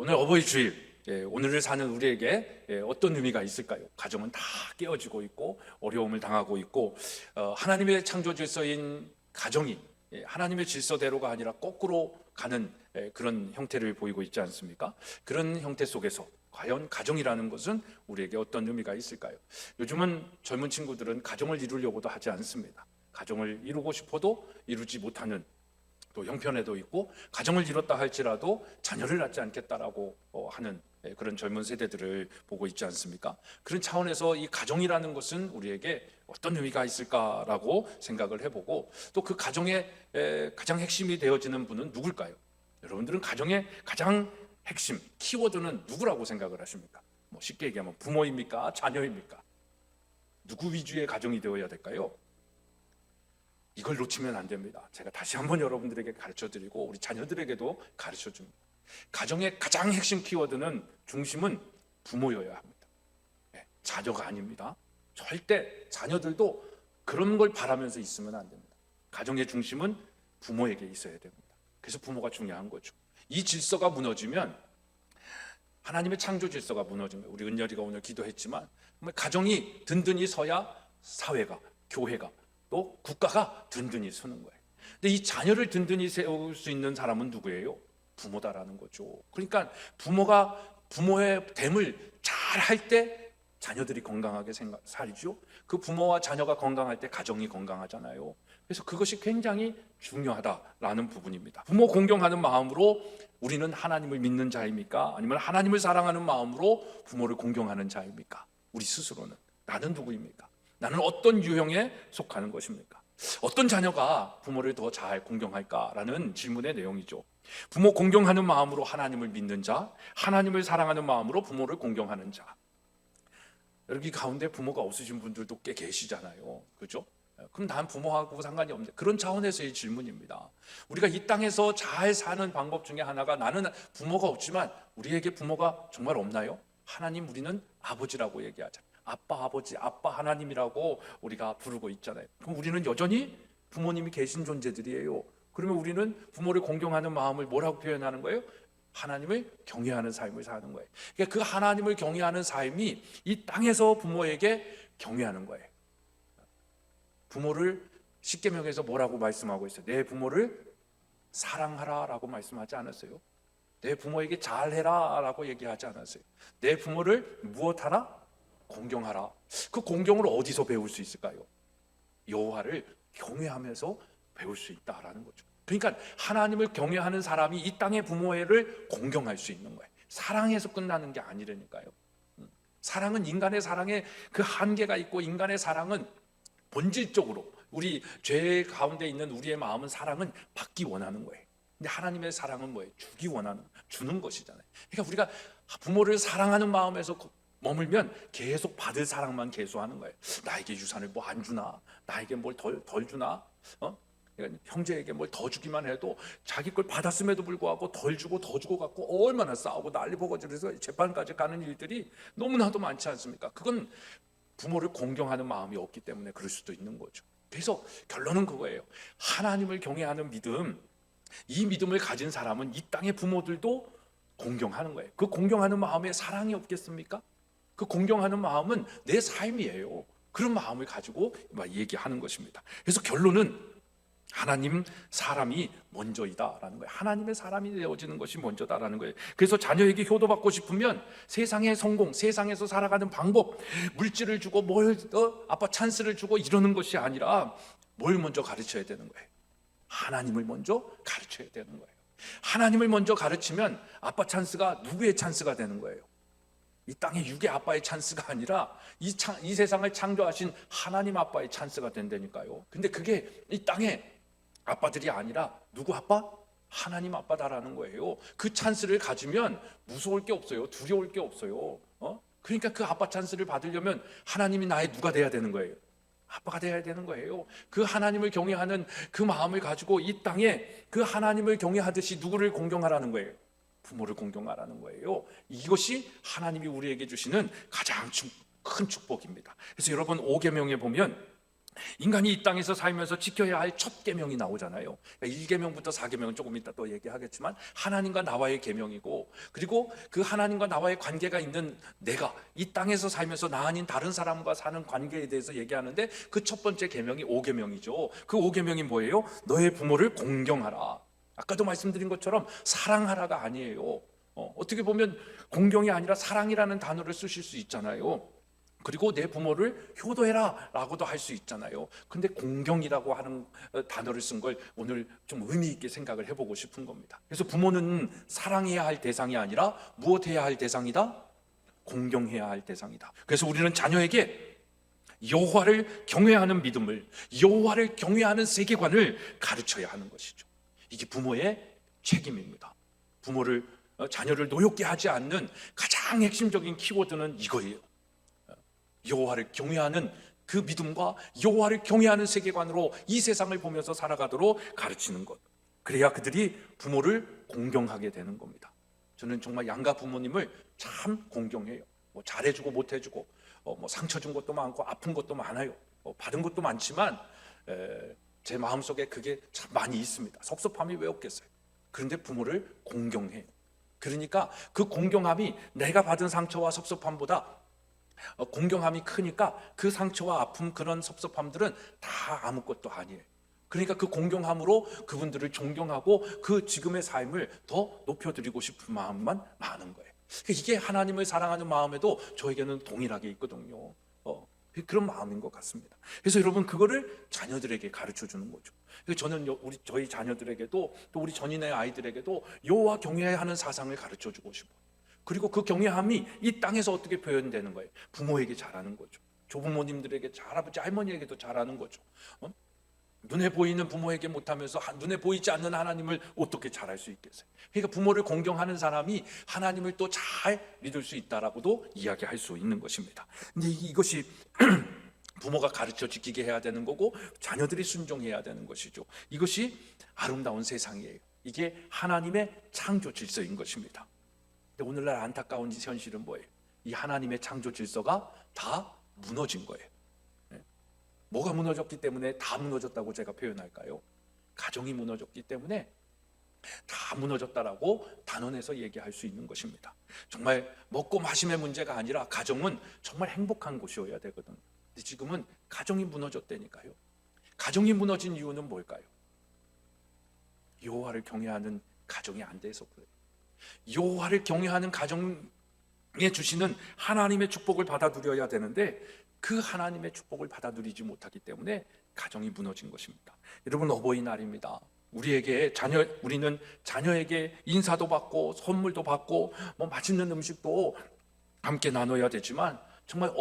오늘 어버이 주일, 오늘을 사는 우리에게 어떤 의미가 있을까요? 가정은 다 깨어지고 있고 어려움을 당하고 있고 하나님의 창조 질서인 가정이 하나님의 질서대로가 아니라 거꾸로 가는 그런 형태를 보이고 있지 않습니까? 그런 형태 속에서 과연 가정이라는 것은 우리에게 어떤 의미가 있을까요? 요즘은 젊은 친구들은 가정을 이루려고도 하지 않습니다. 가정을 이루고 싶어도 이루지 못하는, 또 형편에도 있고 가정을 이뤘다 할지라도 자녀를 낳지 않겠다라고 하는 그런 젊은 세대들을 보고 있지 않습니까? 그런 차원에서 이 가정이라는 것은 우리에게 어떤 의미가 있을까라고 생각을 해보고, 또 그 가정의 가장 핵심이 되어지는 분은 누굴까요? 여러분들은 가정의 가장 핵심 키워드는 누구라고 생각을 하십니까? 뭐 쉽게 얘기하면 부모입니까? 자녀입니까? 누구 위주의 가정이 되어야 될까요? 이걸 놓치면 안 됩니다. 제가 다시 한번 여러분들에게 가르쳐드리고 우리 자녀들에게도 가르쳐줍니다. 가정의 가장 핵심 키워드는, 중심은 부모여야 합니다. 자녀가 아닙니다. 절대 자녀들도 그런 걸 바라면서 있으면 안 됩니다. 가정의 중심은 부모에게 있어야 됩니다. 그래서 부모가 중요한 거죠. 이 질서가 무너지면, 하나님의 창조 질서가 무너지면, 우리 은열이가 오늘 기도했지만 가정이 든든히 서야 사회가, 교회가, 또 국가가 든든히 서는 거예요. 근데 이 자녀를 든든히 세울 수 있는 사람은 누구예요? 부모다라는 거죠. 그러니까 부모가 부모의 됨을 잘 할 때 자녀들이 건강하게 살죠. 그 부모와 자녀가 건강할 때 가정이 건강하잖아요. 그래서 그것이 굉장히 중요하다라는 부분입니다. 부모 공경하는 마음으로 우리는 하나님을 믿는 자입니까? 아니면 하나님을 사랑하는 마음으로 부모를 공경하는 자입니까? 우리 스스로는 나는 누구입니까? 나는 어떤 유형에 속하는 것입니까? 어떤 자녀가 부모를 더 잘 공경할까라는 질문의 내용이죠. 부모 공경하는 마음으로 하나님을 믿는 자, 하나님을 사랑하는 마음으로 부모를 공경하는 자. 여기 가운데 부모가 없으신 분들도 꽤 계시잖아요. 그렇죠? 그럼 난 부모하고 상관이 없는데, 그런 차원에서의 질문입니다. 우리가 이 땅에서 잘 사는 방법 중에 하나가, 나는 부모가 없지만 우리에게 부모가 정말 없나요? 하나님, 우리는 아버지라고 얘기하잖아요. 아빠, 아버지, 아빠 하나님이라고 우리가 부르고 있잖아요. 그럼 우리는 여전히 부모님이 계신 존재들이에요. 그러면 우리는 부모를 공경하는 마음을 뭐라고 표현하는 거예요? 하나님을 경외하는 삶을 사는 거예요. 그러니까 그 하나님을 경외하는 삶이 이 땅에서 부모에게 경외하는 거예요. 부모를 십계명에서 뭐라고 말씀하고 있어요? 내 부모를 사랑하라라고 말씀하지 않았어요? 내 부모에게 잘해라라고 얘기하지 않았어요? 내 부모를 무엇하라? 공경하라. 그 공경을 어디서 배울 수 있을까요? 여호와를 경외하면서 배울 수 있다라는 거죠. 그러니까 하나님을 경외하는 사람이 이 땅의 부모를 공경할 수 있는 거예요. 사랑에서 끝나는 게 아니라니까요. 사랑은, 인간의 사랑에 그 한계가 있고, 인간의 사랑은 본질적으로 우리 죄 가운데 있는 우리의 마음은 사랑은 받기 원하는 거예요. 근데 하나님의 사랑은 뭐예요? 주기 원하는, 주는 것이잖아요. 그러니까 우리가 부모를 사랑하는 마음에서 머물면 계속 받을 사랑만 계속하는 거예요. 나에게 유산을 뭐 안 주나? 나에게 뭘 덜 주나? 그러니까 형제에게 뭘 더 주기만 해도 자기 걸 받았음에도 불구하고 덜 주고 더 주고 갖고 얼마나 싸우고 난리 버거지면서 재판까지 가는 일들이 너무나도 많지 않습니까? 그건 부모를 공경하는 마음이 없기 때문에 그럴 수도 있는 거죠. 그래서 결론은 그거예요. 하나님을 경외하는 믿음, 이 믿음을 가진 사람은 이 땅의 부모들도 공경하는 거예요. 그 공경하는 마음에 사랑이 없겠습니까? 그 공경하는 마음은 내 삶이에요. 그런 마음을 가지고 얘기하는 것입니다. 그래서 결론은 하나님, 사람이 먼저이다라는 거예요. 하나님의 사람이 되어지는 것이 먼저다라는 거예요. 그래서 자녀에게 효도받고 싶으면 세상의 성공, 세상에서 살아가는 방법, 물질을 주고 아빠 찬스를 주고 이러는 것이 아니라 뭘 먼저 가르쳐야 되는 거예요? 하나님을 먼저 가르쳐야 되는 거예요. 하나님을 먼저 가르치면 아빠 찬스가 누구의 찬스가 되는 거예요? 이 땅의 육의 아빠의 찬스가 아니라 이 세상을 창조하신 하나님 아빠의 찬스가 된다니까요. 근데 그게 이 땅의 아빠들이 아니라 누구 아빠? 하나님 아빠다라는 거예요. 그 찬스를 가지면 무서울 게 없어요. 두려울 게 없어요. 그러니까 그 아빠 찬스를 받으려면 하나님이 나의 누가 돼야 되는 거예요? 아빠가 돼야 되는 거예요. 그 하나님을 경외하는 그 마음을 가지고 이 땅에 그 하나님을 경외하듯이 누구를 공경하라는 거예요? 부모를 공경하라는 거예요. 이것이 하나님이 우리에게 주시는 가장 큰 축복입니다. 그래서 여러분 5계명에 보면 인간이 이 땅에서 살면서 지켜야 할 첫 계명이 나오잖아요. 1계명부터 4계명은 조금 이따 또 얘기하겠지만 하나님과 나와의 계명이고, 그리고 그 하나님과 나와의 관계가 있는 내가 이 땅에서 살면서 나 아닌 다른 사람과 사는 관계에 대해서 얘기하는데, 그 첫 번째 계명이 5계명이죠. 그 5계명이 뭐예요? 너의 부모를 공경하라. 아까도 말씀드린 것처럼 사랑하라가 아니에요. 어떻게 보면 공경이 아니라 사랑이라는 단어를 쓰실 수 있잖아요. 그리고 내 부모를 효도해라 라고도 할 수 있잖아요. 근데 공경이라고 하는 단어를 쓴 걸 오늘 좀 의미 있게 생각을 해보고 싶은 겁니다. 그래서 부모는 사랑해야 할 대상이 아니라 무엇해야 할 대상이다? 공경해야 할 대상이다. 그래서 우리는 자녀에게 여호와를 경외하는 믿음을, 여호와를 경외하는 세계관을 가르쳐야 하는 것이죠. 이게 부모의 책임입니다. 자녀를 노엽게 하지 않는 가장 핵심적인 키워드는 이거예요. 여호와를 경외하는 그 믿음과 여호와를 경외하는 세계관으로 이 세상을 보면서 살아가도록 가르치는 것. 그래야 그들이 부모를 공경하게 되는 겁니다. 저는 정말 양가 부모님을 참 공경해요. 잘해주고 못해주고, 상처 준 것도 많고 아픈 것도 많아요. 받은 것도 많지만 제 마음속에 그게 참 많이 있습니다. 섭섭함이 왜 없겠어요? 그런데 부모를 공경해요. 그러니까 그 공경함이 내가 받은 상처와 섭섭함보다 공경함이 크니까 그 상처와 아픔, 그런 섭섭함들은 다 아무것도 아니에요. 그러니까 그 공경함으로 그분들을 존경하고 그 지금의 삶을 더 높여드리고 싶은 마음만 많은 거예요. 이게 하나님을 사랑하는 마음에도 저에게는 동일하게 있거든요. 그런 마음인 것 같습니다. 그래서 여러분, 그거를 자녀들에게 가르쳐 주는 거죠. 저는 저희 자녀들에게도, 또 우리 전인의 아이들에게도 여호와 경외하는 사상을 가르쳐 주고 싶어요. 그리고 그 경외함이 이 땅에서 어떻게 표현되는 거예요? 부모에게 잘하는 거죠. 조부모님들에게, 할아버지 할머니에게도 잘하는 거죠. 눈에 보이는 부모에게 못하면서 눈에 보이지 않는 하나님을 어떻게 잘할 수 있겠어요? 그러니까 부모를 공경하는 사람이 하나님을 또 잘 믿을 수 있다라고도 이야기할 수 있는 것입니다. 근데 이것이 부모가 가르쳐 지키게 해야 되는 거고, 자녀들이 순종해야 되는 것이죠. 이것이 아름다운 세상이에요. 이게 하나님의 창조 질서인 것입니다. 근데 오늘날 안타까운 현실은 뭐예요? 이 하나님의 창조 질서가 다 무너진 거예요. 뭐가 무너졌기 때문에 다 무너졌다고 제가 표현할까요? 가정이 무너졌기 때문에 다 무너졌다라고 단언해서 얘기할 수 있는 것입니다. 정말 먹고 마심의 문제가 아니라 가정은 정말 행복한 곳이어야 되거든요. 근데 지금은 가정이 무너졌다니까요. 가정이 무너진 이유는 뭘까요? 여호와를 경외하는 가정이 안 돼서 그래요. 여호와를 경외하는 가정에 주시는 하나님의 축복을 받아 누려야 되는데, 그 하나님의 축복을 받아 누리지 못하기 때문에 가정이 무너진 것입니다. 여러분, 어버이날입니다. 우리는 자녀에게 인사도 받고 선물도 받고 맛있는 음식도 함께 나눠야 되지만, 정말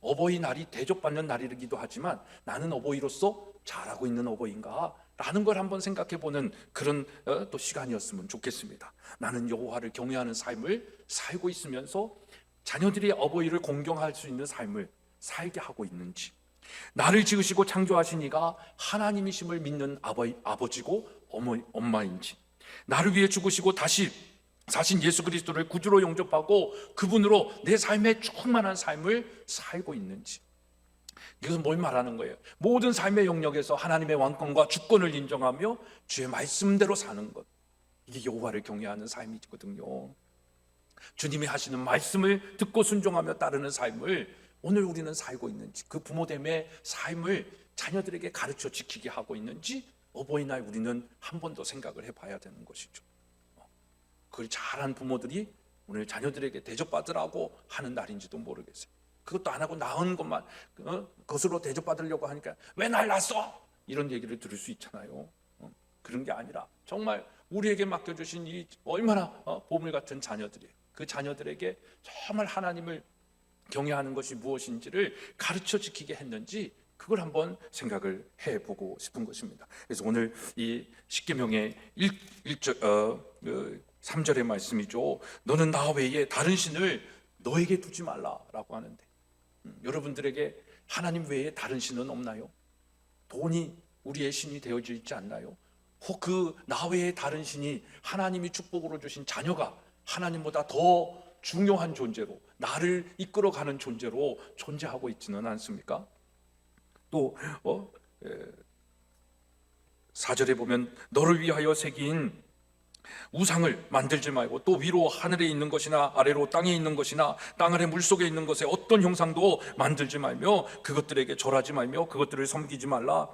어버이날이 대접받는 날이기도 하지만, 나는 어버이로서 잘하고 있는 어버이인가? 라는 걸 한번 생각해 보는 그런 또 시간이었으면 좋겠습니다. 나는 여호와를 경외하는 삶을 살고 있으면서 자녀들이 어버이를 공경할 수 있는 삶을 살게 하고 있는지, 나를 지으시고 창조하신 이가 하나님이심을 믿는 아버지고 엄마인지, 나를 위해 죽으시고 다시 사신 예수 그리스도를 구주로 영접하고 그분으로 내 삶에 충만한 삶을 살고 있는지. 이것은 뭘 말하는 거예요? 모든 삶의 영역에서 하나님의 왕권과 주권을 인정하며 주의 말씀대로 사는 것, 이게 여호와를 경외하는 삶이거든요. 주님이 하시는 말씀을 듣고 순종하며 따르는 삶을 오늘 우리는 살고 있는지, 그 부모됨의 삶을 자녀들에게 가르쳐 지키게 하고 있는지, 어버이날 우리는 한 번 더 생각을 해봐야 되는 것이죠. 그걸 잘한 부모들이 오늘 자녀들에게 대접받으라고 하는 날인지도 모르겠어요. 그것도 안 하고 낳은 것만 것으로 대접받으려고 하니까 왜 날 낳았어? 이런 얘기를 들을 수 있잖아요. 그런 게 아니라 정말 우리에게 맡겨주신 이 얼마나 보물 같은 자녀들이에요. 그 자녀들에게 정말 하나님을 경외하는 것이 무엇인지를 가르쳐 지키게 했는지, 그걸 한번 생각을 해보고 싶은 것입니다. 그래서 오늘 이 십계명의 3절의 말씀이죠. 너는 나 외에 다른 신을 너에게 두지 말라라고 하는데, 여러분들에게 하나님 외에 다른 신은 없나요? 돈이 우리의 신이 되어져 있지 않나요? 혹 그 나 외에 다른 신이 하나님이 축복으로 주신 자녀가 하나님보다 더 중요한 존재로, 나를 이끌어가는 존재로 존재하고 있지는 않습니까? 또 4절에 보면 너를 위하여 새긴 우상을 만들지 말고, 또 위로 하늘에 있는 것이나 아래로 땅에 있는 것이나 땅 아래 물속에 있는 것에 어떤 형상도 만들지 말며 그것들에게 절하지 말며 그것들을 섬기지 말라.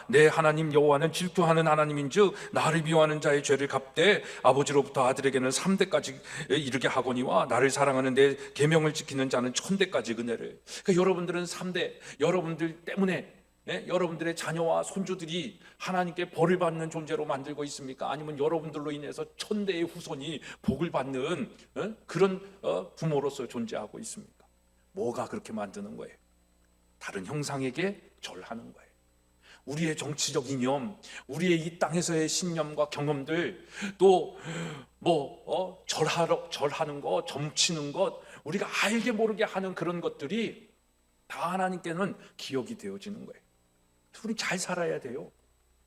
내 하나님 여호와는 질투하는 하나님인즉 나를 미워하는 자의 죄를 갚되 아버지로부터 아들에게는 3대까지 이르게 하거니와 나를 사랑하는 내 계명을 지키는 자는 1000대까지 은혜를. 그러니까 여러분들은 3대, 여러분들 때문에 여러분들의 자녀와 손주들이 하나님께 벌을 받는 존재로 만들고 있습니까? 아니면 여러분들로 인해서 1000대의 후손이 복을 받는 그런 부모로서 존재하고 있습니까? 뭐가 그렇게 만드는 거예요? 다른 형상에게 절하는 거예요. 우리의 정치적 이념, 우리의 이 땅에서의 신념과 경험들, 또 절하는 것, 점치는 것, 우리가 알게 모르게 하는 그런 것들이 다 하나님께는 기억이 되어지는 거예요. 우리 잘 살아야 돼요.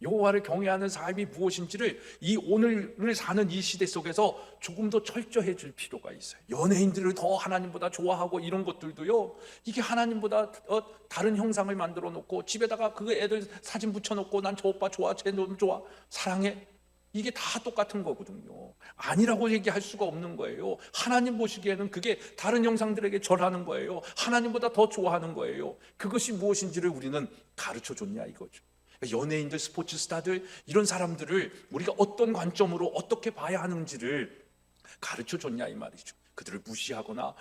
여호와를 경외하는 삶이 무엇인지를 이 오늘을 사는 이 시대 속에서 조금 더 철저해질 필요가 있어요. 연예인들을 더 하나님보다 좋아하고 이런 것들도요, 이게 하나님보다 다른 형상을 만들어 놓고 집에다가 그 애들 사진 붙여놓고 난 저 오빠 좋아, 쟤 너무 좋아, 사랑해, 이게 다 똑같은 거거든요. 아니라고 얘기할 수가 없는 거예요. 하나님 보시기에는 그게 다른 형상들에게 절하는 거예요. 하나님보다 더 좋아하는 거예요. 그것이 무엇인지를 우리는 가르쳐 줬냐 이거죠. 연예인들, 스포츠 스타들, 이런 사람들을 우리가 어떤 관점으로 어떻게 봐야 하는지를 가르쳐 줬냐 이 말이죠. 그들을 무시하거나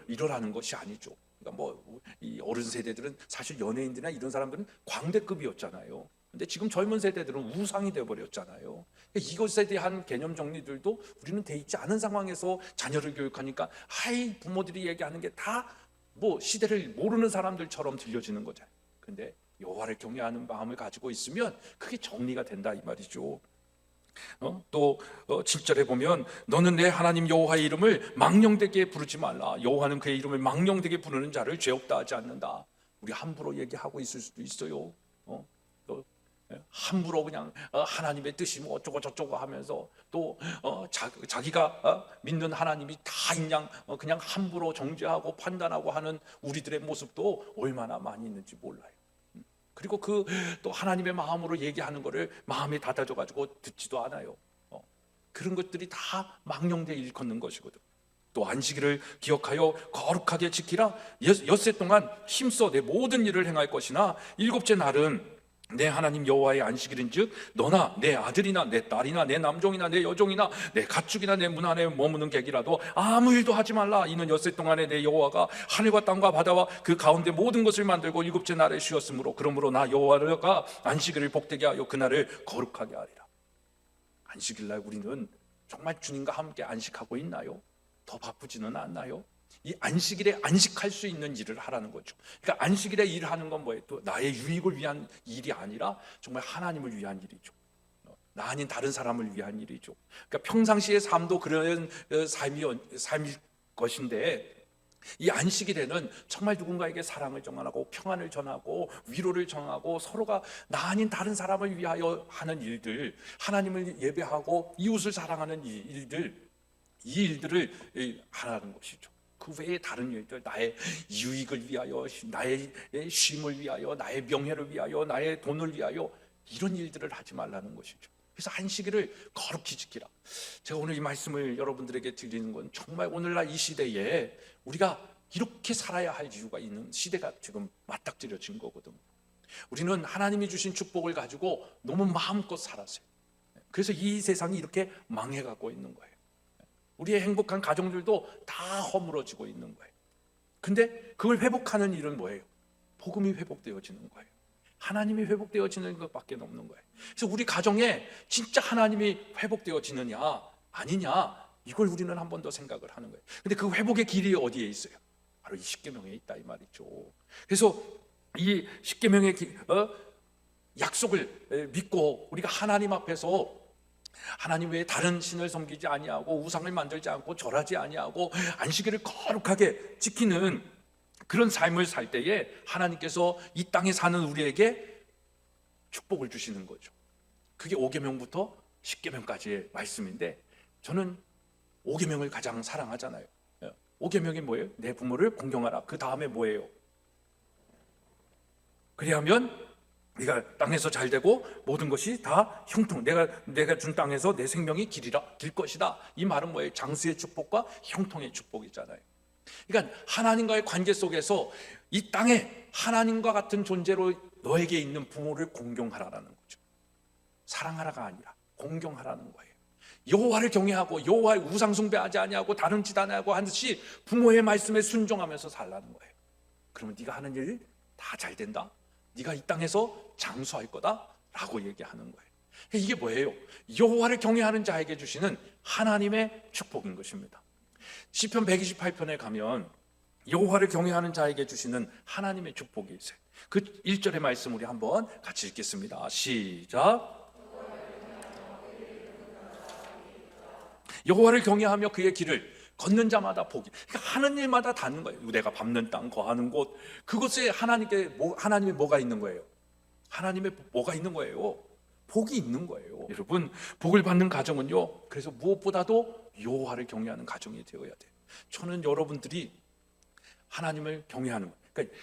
이러라는 것이 아니죠. 그러니까 이 어른 세대들은 사실 연예인들이나 이런 사람들은 광대급이었잖아요. 근데 지금 젊은 세대들은 우상이 되어버렸잖아요. 이것에 대한 개념 정리들도 우리는 돼 있지 않은 상황에서 자녀를 교육하니까 부모들이 얘기하는 게 다 시대를 모르는 사람들처럼 들려지는 거잖아요. 근데 여호와를 경외하는 마음을 가지고 있으면 그게 정리가 된다 이 말이죠. 또 7절에 보면 너는 내 하나님 여호와의 이름을 망령되게 부르지 말라. 여호와는 그의 이름을 망령되게 부르는 자를 죄 없다 하지 않는다. 우리 함부로 얘기하고 있을 수도 있어요. 함부로 그냥 하나님의 뜻이 어쩌고 저쩌고 하면서 또 자기가 믿는 하나님이 다인 양 그냥 함부로 정죄하고 판단하고 하는 우리들의 모습도 얼마나 많이 있는지 몰라요. 그리고 또 하나님의 마음으로 얘기하는 거를 마음에 닫아져 가지고 듣지도 않아요. 그런 것들이 다 망령되게 일컫는 것이거든. 또 안식일을 기억하여 거룩하게 지키라. 엿새 동안 힘써 내 모든 일을 행할 것이나 일곱째 날은 내 하나님 여호와의 안식일인즉 너나 내 아들이나 내 딸이나 내 남종이나 내 여종이나 내 가축이나 내 문 안에 머무는 객이라도 아무 일도 하지 말라. 이는 엿새 동안에 내 여호와가 하늘과 땅과 바다와 그 가운데 모든 것을 만들고 일곱째 날에 쉬었으므로 그러므로 나 여호와가 안식일을 복되게 하여 그날을 거룩하게 하리라. 안식일날 우리는 정말 주님과 함께 안식하고 있나요? 더 바쁘지는 않나요? 이 안식일에 안식할 수 있는 일을 하라는 거죠. 그러니까 안식일에 일하는 건 뭐예요? 또 나의 유익을 위한 일이 아니라 정말 하나님을 위한 일이죠. 나 아닌 다른 사람을 위한 일이죠. 그러니까 평상시의 삶도 그런 삶일 것인데 이 안식일에는 정말 누군가에게 사랑을 전하고 평안을 전하고 위로를 전하고 서로가 나 아닌 다른 사람을 위하여 하는 일들, 하나님을 예배하고 이웃을 사랑하는 이 일들을 하라는 것이죠. 그 외에 다른 일들, 나의 유익을 위하여, 나의 쉼을 위하여, 나의 명예를 위하여, 나의 돈을 위하여 이런 일들을 하지 말라는 것이죠. 그래서 안식일을 거룩히 지키라. 제가 오늘 이 말씀을 여러분들에게 드리는 건 정말 오늘날 이 시대에 우리가 이렇게 살아야 할 이유가 있는 시대가 지금 맞닥뜨려진 거거든요. 우리는 하나님이 주신 축복을 가지고 너무 마음껏 살았어요. 그래서 이 세상이 이렇게 망해가고 있는 거예요. 우리의 행복한 가정들도 다 허물어지고 있는 거예요. 근데 그걸 회복하는 일은 뭐예요? 복음이 회복되어지는 거예요. 하나님이 회복되어지는 것밖에 없는 거예요. 그래서 우리 가정에 진짜 하나님이 회복되어지느냐 아니냐 이걸 우리는 한 번 더 생각을 하는 거예요. 근데 그 회복의 길이 어디에 있어요? 바로 이 십계명에 있다 이 말이죠. 그래서 이 십계명의 약속을 믿고 우리가 하나님 앞에서 하나님 외에 다른 신을 섬기지 아니하고 우상을 만들지 않고 절하지 아니하고 안식일을 거룩하게 지키는 그런 삶을 살 때에 하나님께서 이 땅에 사는 우리에게 축복을 주시는 거죠. 그게 5계명부터 10계명까지의 말씀인데 저는 5계명을 가장 사랑하잖아요. 5계명이 뭐예요? 내 부모를 공경하라. 그 다음에 뭐예요? 그리하면 네가 땅에서 잘 되고 모든 것이 다 형통, 내가 준 땅에서 내 생명이 길 것이다. 이 말은 뭐예요? 장수의 축복과 형통의 축복이잖아요. 그러니까 하나님과의 관계 속에서 이 땅에 하나님과 같은 존재로 너에게 있는 부모를 공경하라는 거죠. 사랑하라가 아니라 공경하라는 거예요. 여호와를 경외하고 여호와의 우상 숭배하지 아니하고 다른 짓 안 하고 하듯이 부모의 말씀에 순종하면서 살라는 거예요. 그러면 네가 하는 일 다 잘 된다. 네가 이 땅에서 장수할 거다라고 얘기하는 거예요. 이게 뭐예요? 여호와를 경외하는 자에게 주시는 하나님의 축복인 것입니다. 시편 128편에 가면 여호와를 경외하는 자에게 주시는 하나님의 축복이 있어요. 그 1절의 말씀 우리 한번 같이 읽겠습니다. 시작. 여호와를 경외하며 그의 길을 걷는 자마다 복이. 그러니까 하는 일마다 닿는 거예요. 내가 밟는 땅, 거하는 곳, 그것에 하나님의 뭐가 있는 거예요? 하나님의 뭐가 있는 거예요? 복이 있는 거예요. 여러분, 복을 받는 가정은요, 그래서 무엇보다도 여호와를 경외하는 가정이 되어야 돼요. 저는 여러분들이 하나님을 경외하는 거예요. 그러니까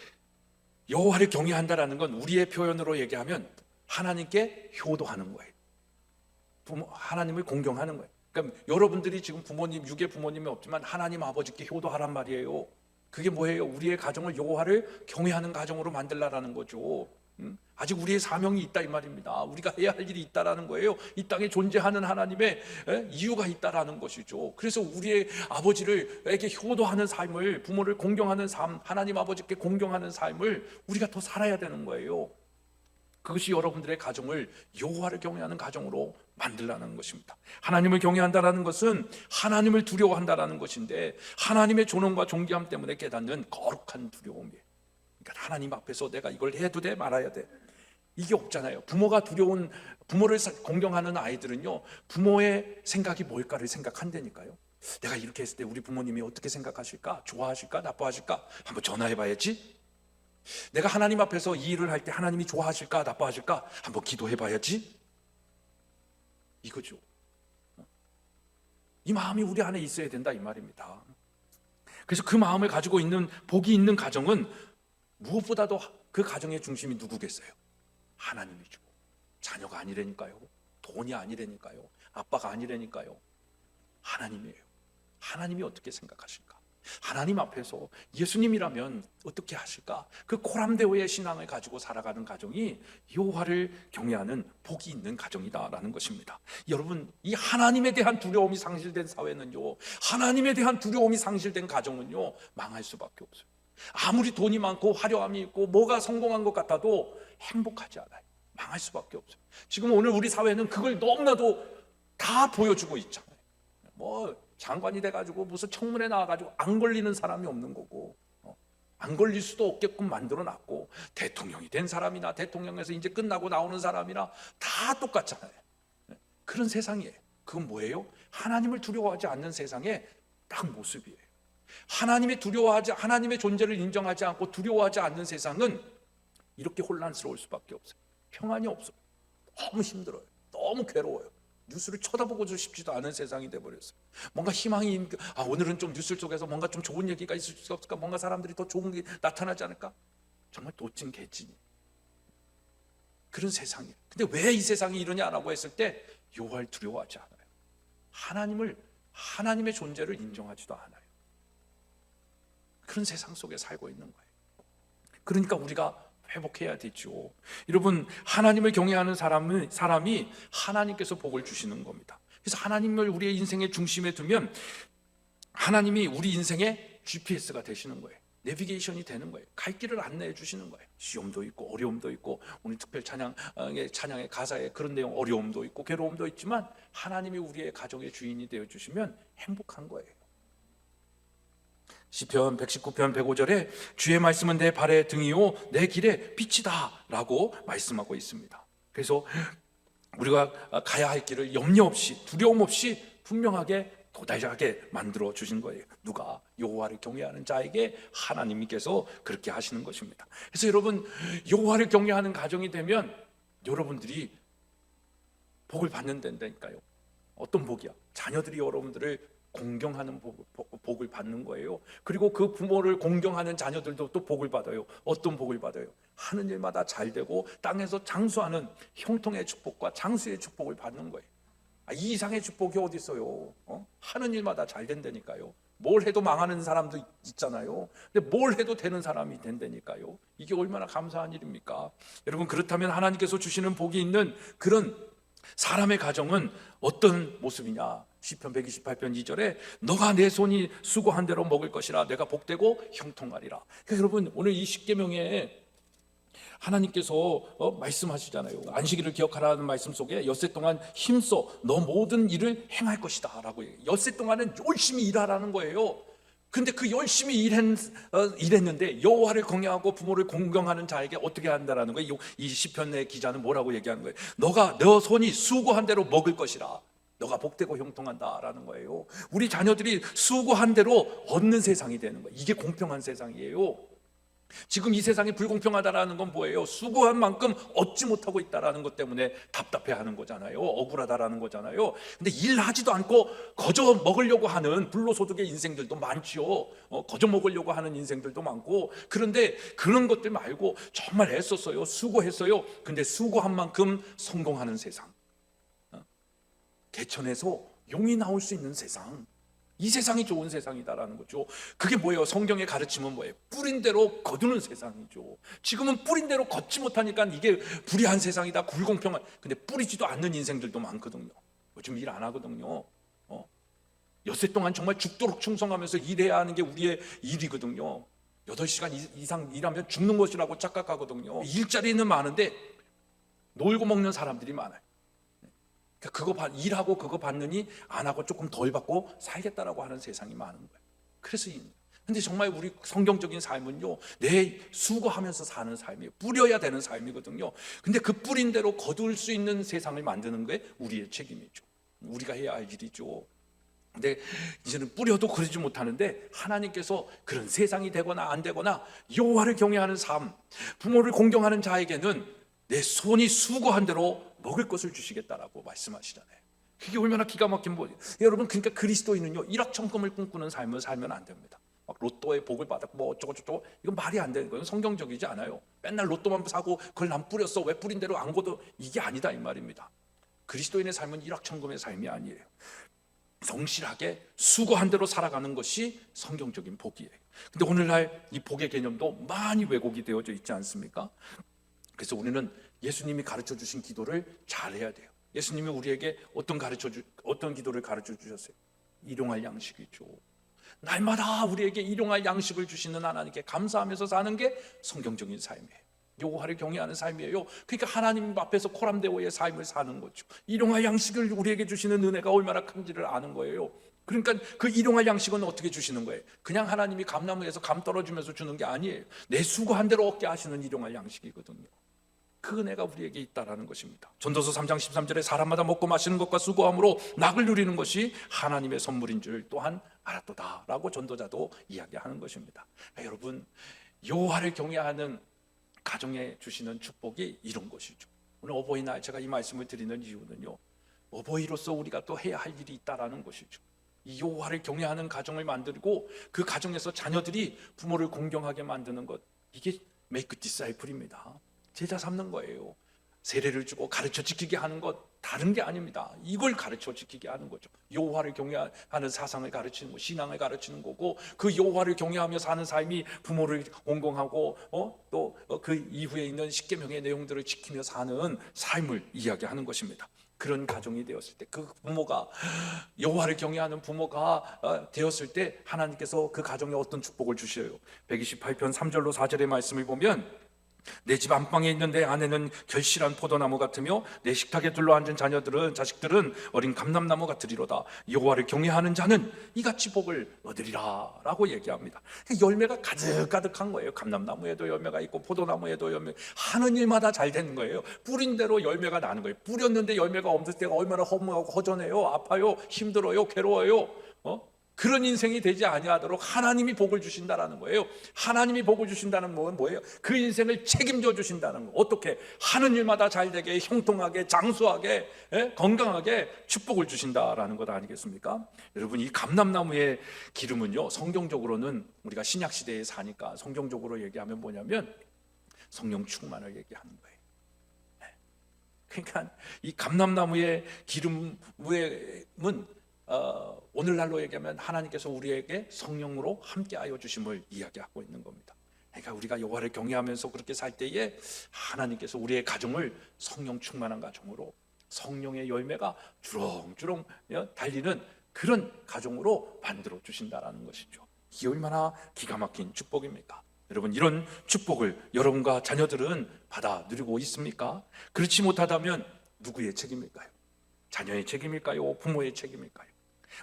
여호와를 경외한다라는 건 우리의 표현으로 얘기하면 하나님께 효도하는 거예요. 하나님을 공경하는 거예요. 그러니까 여러분들이 지금 부모님, 육의 부모님이 없지만 하나님 아버지께 효도하란 말이에요. 그게 뭐예요? 우리의 가정을 여호와를 경외하는 가정으로 만들라라는 거죠. 아직 우리의 사명이 있다 이 말입니다. 우리가 해야 할 일이 있다라는 거예요. 이 땅에 존재하는 하나님의 이유가 있다라는 것이죠. 그래서 우리의 아버지에게 효도하는 삶을, 부모를 공경하는 삶, 하나님 아버지께 공경하는 삶을 우리가 더 살아야 되는 거예요. 그것이 여러분들의 가정을 여호와를 경외하는 가정으로 만들라는 것입니다. 하나님을 경외한다라는 것은 하나님을 두려워한다라는 것인데, 하나님의 존엄과 존귀함 때문에 깨닫는 거룩한 두려움이에요. 그러니까 하나님 앞에서 내가 이걸 해도 돼 말아야 돼, 이게 없잖아요. 부모를 공경하는 아이들은요, 부모의 생각이 뭘까를 생각한다니까요. 내가 이렇게 했을 때 우리 부모님이 어떻게 생각하실까? 좋아하실까? 나빠하실까? 한번 전화해봐야지. 내가 하나님 앞에서 이 일을 할 때 하나님이 좋아하실까? 나빠하실까? 한번 기도해봐야지. 이거죠. 이 마음이 우리 안에 있어야 된다 이 말입니다. 그래서 그 마음을 가지고 있는 복이 있는 가정은 무엇보다도 그 가정의 중심이 누구겠어요? 하나님이죠. 자녀가 아니라니까요. 돈이 아니라니까요. 아빠가 아니라니까요. 하나님이에요. 하나님이 어떻게 생각하실까? 하나님 앞에서 예수님이라면 어떻게 하실까? 그 코람데오의 신앙을 가지고 살아가는 가정이 여호와를 경외하는 복이 있는 가정이다라는 것입니다. 여러분, 이 하나님에 대한 두려움이 상실된 사회는요, 하나님에 대한 두려움이 상실된 가정은요, 망할 수밖에 없어요. 아무리 돈이 많고 화려함이 있고 뭐가 성공한 것 같아도 행복하지 않아요. 망할 수밖에 없어요. 지금 오늘 우리 사회는 그걸 너무나도 다 보여주고 있잖아요. 장관이 돼가지고 무슨 청문회 나와가지고 안 걸리는 사람이 없는 거고, 안 걸릴 수도 없게끔 만들어놨고, 대통령이 된 사람이나 대통령에서 이제 끝나고 나오는 사람이나 다 똑같잖아요. 그런 세상이에요. 그건 뭐예요? 하나님을 두려워하지 않는 세상의 딱 모습이에요. 하나님의 존재를 인정하지 않고 두려워하지 않는 세상은 이렇게 혼란스러울 수밖에 없어요. 평안이 없어요. 너무 힘들어요. 너무 괴로워요. 뉴스를 쳐다보고 싶지도 않은 세상이 돼버렸어요. 뭔가 희망이, 오늘은 좀 뉴스 속에서 뭔가 좀 좋은 얘기가 있을 수 없을까? 뭔가 사람들이 더 좋은 게 나타나지 않을까? 정말 도찐 개찐이 그런 세상이에요. 근데 왜 이 세상이 이러냐라고 했을 때 여호와를 두려워하지 않아요. 하나님의 존재를 인정하지도 않아요. 그런 세상 속에 살고 있는 거예요. 그러니까 우리가 회복해야 되죠. 여러분, 하나님을 경외하는 사람이 하나님께서 복을 주시는 겁니다. 그래서 하나님을 우리의 인생의 중심에 두면 하나님이 우리 인생의 GPS가 되시는 거예요. 내비게이션이 되는 거예요. 갈 길을 안내해 주시는 거예요. 시험도 있고 어려움도 있고, 오늘 특별 찬양의 가사에 그런 내용, 어려움도 있고 괴로움도 있지만 하나님이 우리의 가정의 주인이 되어 주시면 행복한 거예요. 시편 119편 105절에 주의 말씀은 내 발의 등이요 내 길의 빛이다 라고 말씀하고 있습니다. 그래서 우리가 가야 할 길을 염려 없이, 두려움 없이 분명하게 도달하게 만들어 주신 거예요. 누가? 여호와를 경외하는 자에게 하나님께서 그렇게 하시는 것입니다. 그래서 여러분, 여호와를 경외하는 가정이 되면 여러분들이 복을 받는 데니까요. 어떤 복이야? 자녀들이 여러분들을 공경하는 복을 받는 거예요. 그리고 그 부모를 공경하는 자녀들도 또 복을 받아요. 어떤 복을 받아요? 하는 일마다 잘 되고 땅에서 장수하는 형통의 축복과 장수의 축복을 받는 거예요. 이 이상의 축복이 어디 있어요? 하는 일마다 잘 된다니까요. 뭘 해도 망하는 사람도 있잖아요. 근데 뭘 해도 되는 사람이 된다니까요. 이게 얼마나 감사한 일입니까? 여러분, 그렇다면 하나님께서 주시는 복이 있는 그런 사람의 가정은 어떤 모습이냐? 시편 128편 2절에 너가 내 손이 수고한 대로 먹을 것이라 내가 복되고 형통하리라. 그러니까 여러분, 오늘 이 십계명에 하나님께서 말씀하시잖아요. 안식일을 기억하라는 말씀 속에 엿새 동안 힘써 너 모든 일을 행할 것이다 라고 얘기해요. 엿새 동안은 열심히 일하라는 거예요. 근데 그 열심히 일했는데 여호와를 경외하고 부모를 공경하는 자에게 어떻게 한다라는 거예요. 이 시편의 기자는 뭐라고 얘기하는 거예요? 너 손이 수고한 대로 먹을 것이라 너가 복되고 형통한다라는 거예요. 우리 자녀들이 수고한 대로 얻는 세상이 되는 거예요. 이게 공평한 세상이에요. 지금 이 세상이 불공평하다라는 건 뭐예요? 수고한 만큼 얻지 못하고 있다라는 것 때문에 답답해하는 거잖아요. 억울하다라는 거잖아요. 근데 일하지도 않고 거저 먹으려고 하는 불로소득의 인생들도 많지요. 거저 먹으려고 하는 인생들도 많고, 그런데 그런 것들 말고 정말 애썼어요. 수고했어요. 근데 수고한 만큼 성공하는 세상, 개천에서 용이 나올 수 있는 세상, 이 세상이 좋은 세상이다라는 거죠. 그게 뭐예요? 성경의 가르침은 뭐예요? 뿌린 대로 거두는 세상이죠. 지금은 뿌린 대로 걷지 못하니까 이게 불의한 세상이다, 불공평한. 근데 뿌리지도 않는 인생들도 많거든요. 요즘 일 안 하거든요. 엿새 동안 정말 죽도록 충성하면서 일해야 하는 게 우리의 일이거든요. 8시간 이상 일하면 죽는 것이라고 착각하거든요. 일자리는 많은데 놀고 먹는 사람들이 많아요. 그거 일하고 그거 받느니 안 하고 조금 덜 받고 살겠다라고 하는 세상이 많은 거예요. 그래서 근데 정말 우리 성경적인 삶은요, 내 수고하면서 사는 삶이에요. 뿌려야 되는 삶이거든요. 근데 그 뿌린 대로 거둘 수 있는 세상을 만드는 게 우리의 책임이죠. 우리가 해야 할 일이죠. 근데 이제는 뿌려도 그러지 못하는데 하나님께서 그런 세상이 되거나 안 되거나 여호와를 경외하는 삶, 부모를 공경하는 자에게는 내 손이 수고한 대로 먹을 것을 주시겠다라고 말씀하시잖아요. 그게 얼마나 기가 막힌 뭐예요. 여러분, 그러니까 그리스도인은요, 일확천금을 꿈꾸는 삶을 살면 안 됩니다. 막 로또에 복을 받았고 뭐 어쩌고 이건 말이 안 되는 거예요. 성경적이지 않아요. 맨날 로또만 사고 그걸 난 뿌렸어, 왜 뿌린 대로 안 거둬, 이게 아니다 이 말입니다. 그리스도인의 삶은 일확천금의 삶이 아니에요. 성실하게 수고한 대로 살아가는 것이 성경적인 복이에요. 근데 오늘날 이 복의 개념도 많이 왜곡이 되어져 있지 않습니까? 그래서 우리는 예수님이 가르쳐 주신 기도를 잘해야 돼요. 예수님이 우리에게 어떤 기도를 가르쳐 주셨어요? 일용할 양식이죠. 날마다 우리에게 일용할 양식을 주시는 하나님께 감사하면서 사는 게 성경적인 삶이에요. 여호와를 경외하는 삶이에요. 그러니까 하나님 앞에서 코람데오의 삶을 사는 거죠. 일용할 양식을 우리에게 주시는 은혜가 얼마나 큰지를 아는 거예요. 그러니까 그 일용할 양식은 어떻게 주시는 거예요? 그냥 하나님이 감나무에서 감 떨어주면서 주는 게 아니에요. 내 수고한 대로 얻게 하시는 일용할 양식이거든요. 그 은혜가 우리에게 있다라는 것입니다. 전도서 3장 13절에 사람마다 먹고 마시는 것과 수고함으로 낙을 누리는 것이 하나님의 선물인 줄 또한 알았도다 라고 전도자도 이야기하는 것입니다. 여러분, 여호와를 경외하는 가정에 주시는 축복이 이런 것이죠. 오늘 어버이날 제가 이 말씀을 드리는 이유는요, 어버이로서 우리가 또 해야 할 일이 있다라는 것이죠. 이 여호와를 경외하는 가정을 만들고 그 가정에서 자녀들이 부모를 공경하게 만드는 것, 이게 make disciple입니다. 제자 삼는 거예요. 세례를 주고 가르쳐 지키게 하는 것 다른 게 아닙니다. 이걸 가르쳐 지키게 하는 거죠. 여호와를 경외하는 사상을 가르치는 거, 신앙을 가르치는 거고, 그 여호와를 경외하며 사는 삶이 부모를 공경하고 또 그 이후에 있는 십계명의 내용들을 지키며 사는 삶을 이야기하는 것입니다. 그런 가정이 되었을 때, 그 부모가 여호와를 경외하는 부모가 되었을 때 하나님께서 그 가정에 어떤 축복을 주셔요. 128편 3절로 4절의 말씀을 보면, 내 집 안방에 있는 내 아내는 결실한 포도나무 같으며 내 식탁에 둘러앉은 자식들은 어린 감람나무 같으리로다. 여호와를 경외하는 자는 이같이 복을 얻으리라 라고 얘기합니다. 열매가 가득가득한 거예요. 감람나무에도 열매가 있고 포도나무에도 열매, 하는 일마다 잘 되는 거예요. 뿌린 대로 열매가 나는 거예요. 뿌렸는데 열매가 없을 때가 얼마나 허무하고 허전해요. 아파요, 힘들어요, 괴로워요. 그런 인생이 되지 아니하도록 하나님이 복을 주신다라는 거예요. 하나님이 복을 주신다는 건 뭐예요? 그 인생을 책임져 주신다는 거. 어떻게? 하는 일마다 잘 되게, 형통하게, 장수하게, 건강하게 축복을 주신다라는 것 아니겠습니까? 여러분, 이 감람나무의 기름은요, 성경적으로는 우리가 신약 시대에 사니까 성경적으로 얘기하면 뭐냐면 성령 충만을 얘기하는 거예요. 그러니까 이 감람나무의 기름은 오늘날로 얘기하면 하나님께서 우리에게 성령으로 함께하여 주심을 이야기하고 있는 겁니다. 그러니까 우리가 여호와를 경외하면서 그렇게 살 때에 하나님께서 우리의 가정을 성령 충만한 가정으로, 성령의 열매가 주렁주렁 달리는 그런 가정으로 만들어 주신다라는 것이죠. 이게 얼마나 기가 막힌 축복입니까? 여러분, 이런 축복을 여러분과 자녀들은 받아 누리고 있습니까? 그렇지 못하다면 누구의 책임일까요? 자녀의 책임일까요? 부모의 책임일까요?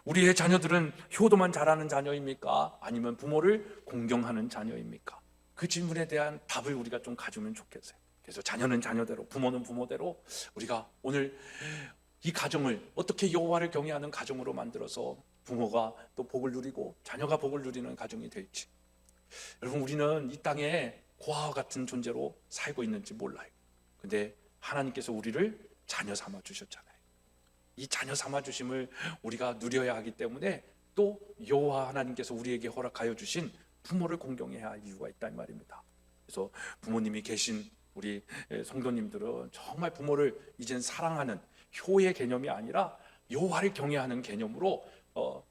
우리의 자녀들은 효도만 잘하는 자녀입니까? 아니면 부모를 공경하는 자녀입니까? 그 질문에 대한 답을 우리가 좀 가지면 좋겠어요. 그래서 자녀는 자녀대로, 부모는 부모대로 우리가 오늘 이 가정을 어떻게 여호와를 경외하는 가정으로 만들어서 부모가 또 복을 누리고 자녀가 복을 누리는 가정이 될지. 여러분, 우리는 이 땅에 고아와 같은 존재로 살고 있는지 몰라요. 근데 하나님께서 우리를 자녀 삼아 주셨잖아요. 이 자녀 삼아 주심을 우리가 누려야 하기 때문에 또 여호와 하나님께서 우리에게 허락하여 주신 부모를 공경해야 할 이유가 있다, 이 말입니다. 그래서 부모님이 계신 우리 성도님들은 정말 부모를 이젠 사랑하는 효의 개념이 아니라 여호와를 경외하는 개념으로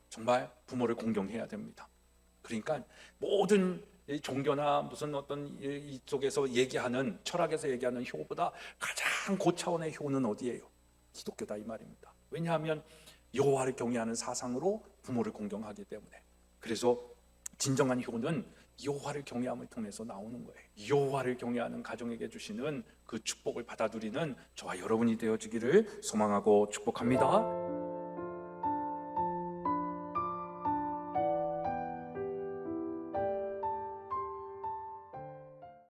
정말 부모를 공경해야 됩니다. 그러니까 모든 종교나 무슨 어떤 이쪽에서 얘기하는, 철학에서 얘기하는 효보다 가장 고차원의 효는 어디예요? 기독교다, 이 말입니다. 왜냐하면 여호와를 경외하는 사상으로 부모를 공경하기 때문에. 그래서 진정한 효는 여호와를 경외함을 통해서 나오는 거예요. 여호와를 경외하는 가정에게 주시는 그 축복을 받아들이는 저와 여러분이 되어지기를 소망하고 축복합니다.